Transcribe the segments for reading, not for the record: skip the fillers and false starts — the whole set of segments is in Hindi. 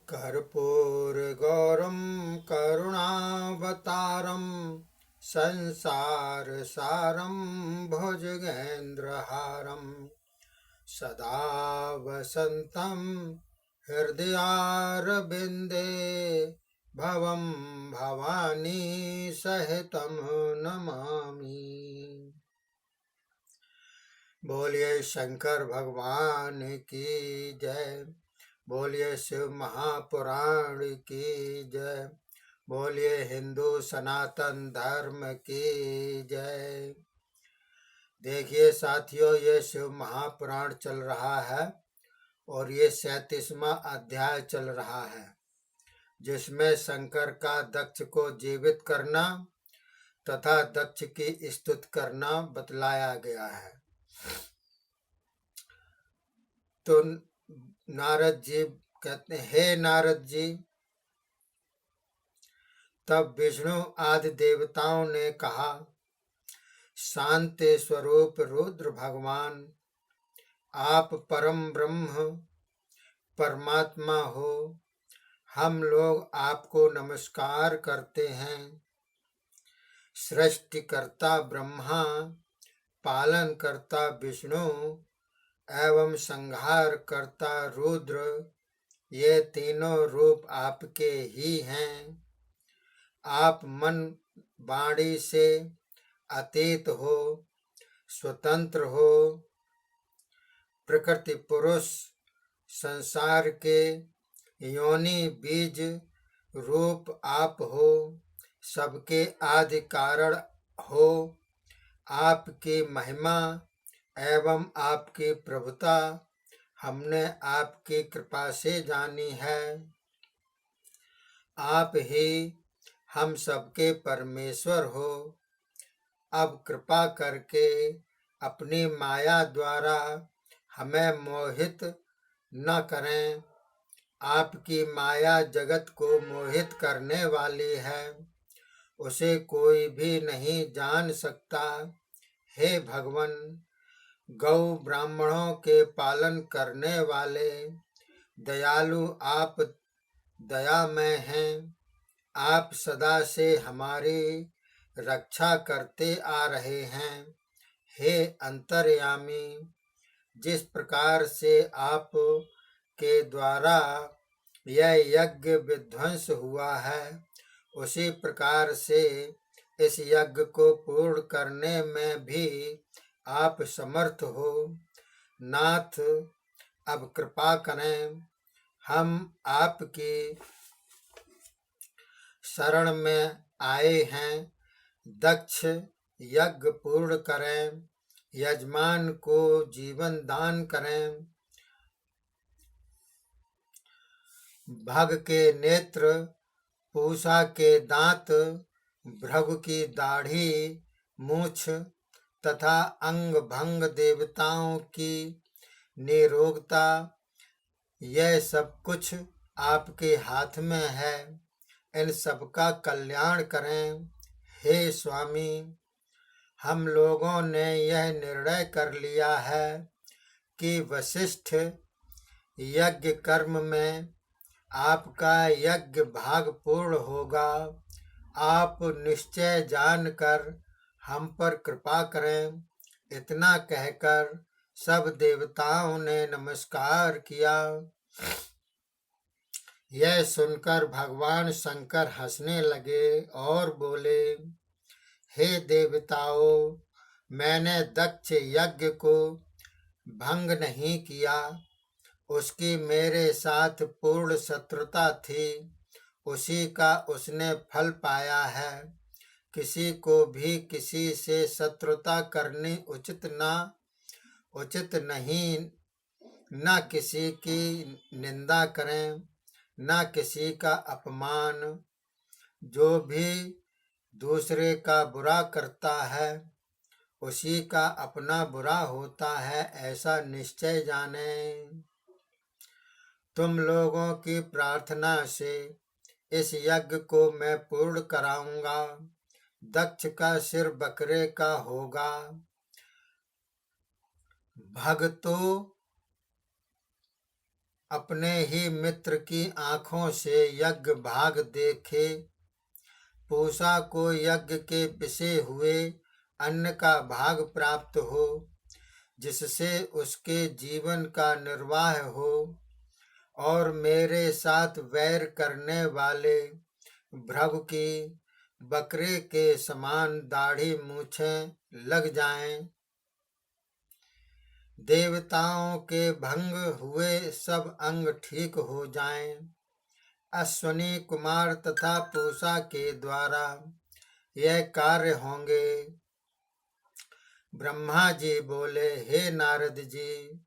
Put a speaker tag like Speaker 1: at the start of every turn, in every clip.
Speaker 1: कर्पूरगौरं करुणावतारं संसारसारं भुजगेन्द्रहारं सदा वसन्तं हृदयारविन्दे भवं भवानी सहितं नमामि। बोलिए शंकर भगवान की जय। बोलिए शिव महापुराण की जय। बोलिए हिंदू सनातन धर्म की जय। देखिए साथियों, ये शिव महापुराण चल रहा है और ये 37वां अध्याय चल रहा है, जिसमें शंकर का दक्ष को जीवित करना तथा दक्ष की स्तुति करना बतलाया गया है। तो नारद जी कहते हैं, हे नारद जी, तब विष्णु आदि देवताओं ने कहा, शांति स्वरूप रुद्र भगवान, आप परम ब्रह्म परमात्मा हो। हम लोग आपको नमस्कार करते हैं। सृष्टिकर्ता ब्रह्मा, पालन करता विष्णु एवं संहार करता रुद्र, ये तीनों रूप आपके ही हैं। आप मन वाणी से अतीत हो, स्वतंत्र हो, प्रकृति पुरुष, संसार के योनि बीज रूप आप हो, सबके आदि कारण हो। आपकी महिमा एवं आपकी प्रभुता हमने आपकी कृपा से जानी है। आप ही हम सबके परमेश्वर हो। अब कृपा करके अपनी माया द्वारा हमें मोहित न करें। आपकी माया जगत को मोहित करने वाली है, उसे कोई भी नहीं जान सकता। हे भगवान, गौ ब्राह्मणों के पालन करने वाले दयालु आप दयामय हैं। आप सदा से हमारी रक्षा करते आ रहे हैं। हे अंतर्यामी, जिस प्रकार से आप के द्वारा यह यज्ञ विध्वंस हुआ है, उसी प्रकार से इस यज्ञ को पूर्ण करने में भी आप समर्थ हो। नाथ, अब कृपा करें। हम आपकी शरण में आए हैं। दक्ष यज्ञ पूर्ण करें, यजमान को जीवन दान करें। भग के नेत्र, पूषा के दांत, भृगु की दाढ़ी, मूछ तथा अंग भंग देवताओं की निरोगता, यह सब कुछ आपके हाथ में है। इन सबका कल्याण करें। हे स्वामी, हम लोगों ने यह निर्णय कर लिया है कि वशिष्ठ यज्ञ कर्म में आपका यज्ञ भाग पूर्ण होगा। आप निश्चय जानकर हम पर कृपा करें। इतना कहकर सब देवताओं ने नमस्कार किया। यह सुनकर भगवान शंकर हंसने लगे और बोले, हे देवताओं, मैंने दक्ष यज्ञ को भंग नहीं किया। उसकी मेरे साथ पूर्ण शत्रुता थी, उसी का उसने फल पाया है। किसी को भी किसी से शत्रुता करनी उचित नहीं। न किसी की निंदा करें, न किसी का अपमान। जो भी दूसरे का बुरा करता है, उसी का अपना बुरा होता है, ऐसा निश्चय जाने। तुम लोगों की प्रार्थना से इस यज्ञ को मैं पूर्ण कराऊंगा। दक्ष का सिर बकरे का होगा। भगतों अपने ही मित्र की आंखों से यज्ञ भाग देखे, पूषा को यज्ञ के पिसे हुए अन्न का भाग प्राप्त हो, जिससे उसके जीवन का निर्वाह हो। और मेरे साथ वैर करने वाले भृगु की बकरे के समान दाढ़ी मूछें लग जाएं, देवताओं के भंग हुए सब अंग ठीक हो जाएं, अश्वनी कुमार तथा पूषा के द्वारा यह कार्य होंगे। ब्रह्मा जी बोले, हे नारद जी,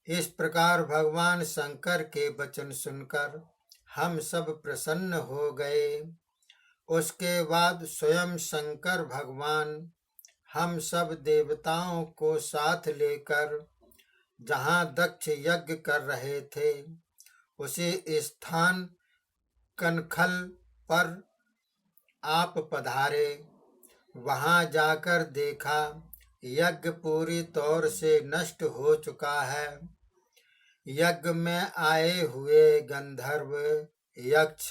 Speaker 1: इस प्रकार भगवान शंकर के वचन सुनकर हम सब प्रसन्न हो गए। उसके बाद स्वयं शंकर भगवान हम सब देवताओं को साथ लेकर जहाँ दक्ष यज्ञ कर रहे थे उसी स्थान कनखल पर आप पधारे। वहाँ जाकर देखा यज्ञ पूरी तौर से नष्ट हो चुका है। यज्ञ में आए हुए गंधर्व, यक्ष,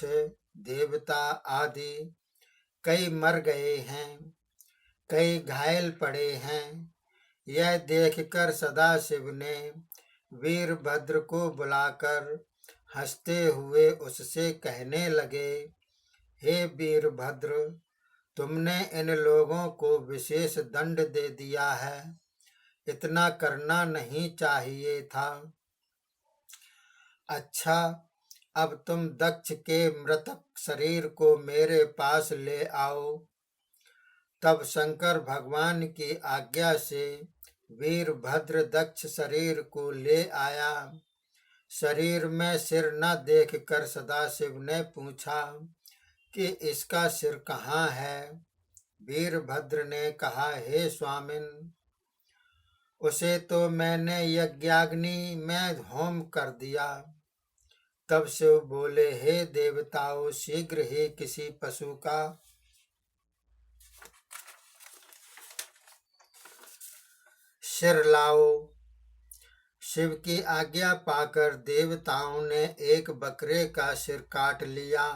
Speaker 1: देवता आदि कई मर गए हैं, कई घायल पड़े हैं। यह देखकर सदाशिव ने वीरभद्र को बुलाकर हंसते हुए उससे कहने लगे, हे वीरभद्र, तुमने इन लोगों को विशेष दंड दे दिया है, इतना करना नहीं चाहिए था। अच्छा, अब तुम दक्ष के मृतक शरीर को मेरे पास ले आओ। तब शंकर भगवान की आज्ञा से वीरभद्र दक्ष शरीर को ले आया। शरीर में सिर न देखकर सदाशिव ने पूछा कि इसका सिर कहाँ है। वीरभद्र ने कहा, हे स्वामिन, उसे तो मैंने यज्ञाग्नि में होम कर दिया। तब शिव बोले, हे देवताओं, शीघ्र ही किसी पशु का सिर लाओ। शिव की आज्ञा पाकर देवताओं ने एक बकरे का सिर काट लिया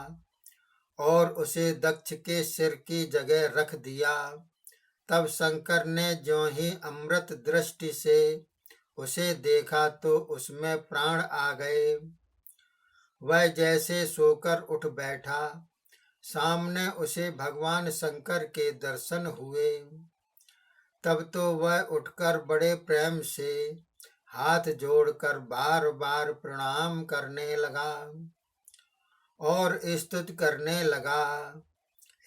Speaker 1: और उसे दक्ष के सिर की जगह रख दिया। तब शंकर ने ज्यों ही अमृत दृष्टि से उसे देखा तो उसमें प्राण आ गए। वह जैसे सोकर उठ बैठा, सामने उसे भगवान शंकर के दर्शन हुए। तब तो वह उठकर बड़े प्रेम से हाथ जोड़कर बार बार प्रणाम करने लगा और स्तुति करने लगा,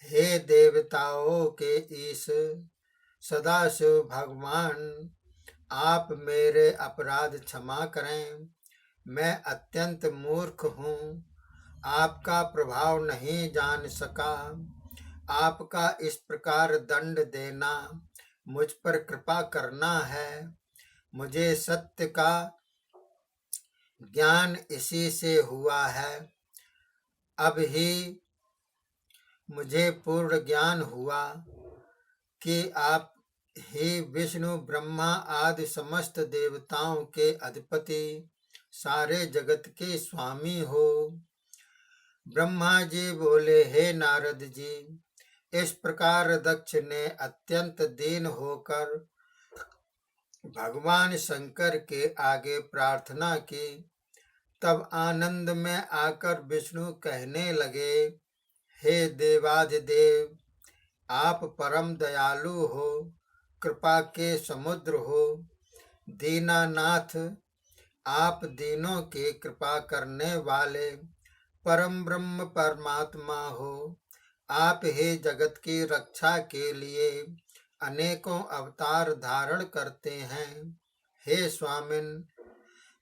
Speaker 1: हे देवताओं के ईश सदाशिव भगवान, आप मेरे अपराध क्षमा करें। मैं अत्यंत मूर्ख हूँ, आपका प्रभाव नहीं जान सका। आपका इस प्रकार दंड देना, मुझ पर कृपा करना है। मुझे सत्य का ज्ञान इसी से हुआ है। अब ही मुझे पूर्ण ज्ञान हुआ कि आप ही विष्णु, ब्रह्मा आदि समस्त देवताओं के अधिपति, सारे जगत के स्वामी हो। ब्रह्मा जी बोले, हे नारद जी, इस प्रकार दक्ष ने अत्यंत दीन होकर भगवान शंकर के आगे प्रार्थना की। तब आनंद में आकर विष्णु कहने लगे, हे देवाधिदेव, आप परम दयालु हो, कृपा के समुद्र हो। दीनानाथ, आप दीनों की कृपा करने वाले परम ब्रह्म परमात्मा हो। आप ही जगत की रक्षा के लिए अनेकों अवतार धारण करते हैं। हे स्वामिन,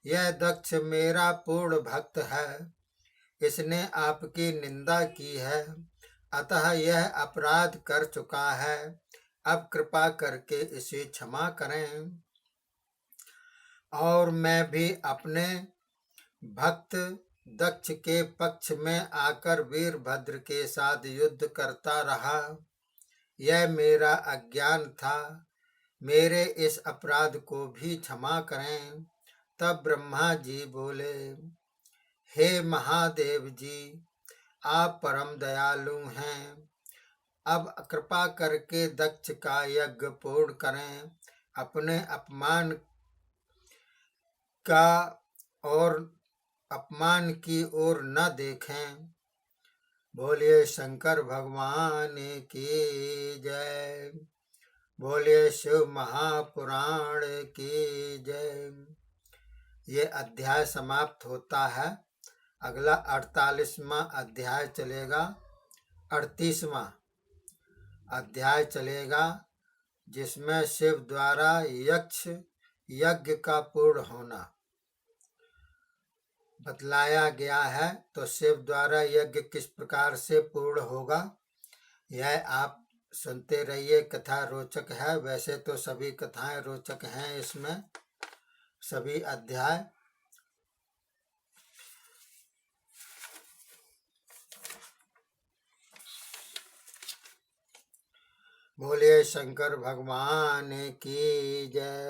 Speaker 1: यह दक्ष मेरा पूर्ण भक्त है, इसने आपकी निंदा की है, अतः यह अपराध कर चुका है। अब कृपा करके इसे क्षमा करें और मैं भी अपने भक्त दक्ष के पक्ष में आकर वीरभद्र के साथ युद्ध करता रहा। यह मेरा अज्ञान था, मेरे इस अपराध को भी क्षमा करें। तब ब्रह्मा जी बोले, हे महादेव जी, आप परम दयालु हैं, अब कृपा करके दक्ष का यज्ञ पूर्ण करें, अपने का और अपमान की ओर न देखें। बोलिए शंकर भगवान की जय। बोलिए शिव महापुराण की जय। ये अध्याय समाप्त होता है। अगला 48वां अध्याय चलेगा, 38वां अध्याय चलेगा, जिसमें शिव द्वारा यक्ष यज्ञ का पूर्ण होना बतलाया गया है। तो शिव द्वारा यज्ञ किस प्रकार से पूर्ण होगा, यह आप सुनते रहिए। कथा रोचक है, वैसे तो सभी कथाएं रोचक हैं, इसमें सभी अध्याय। बोलिए शंकर भगवान की जय।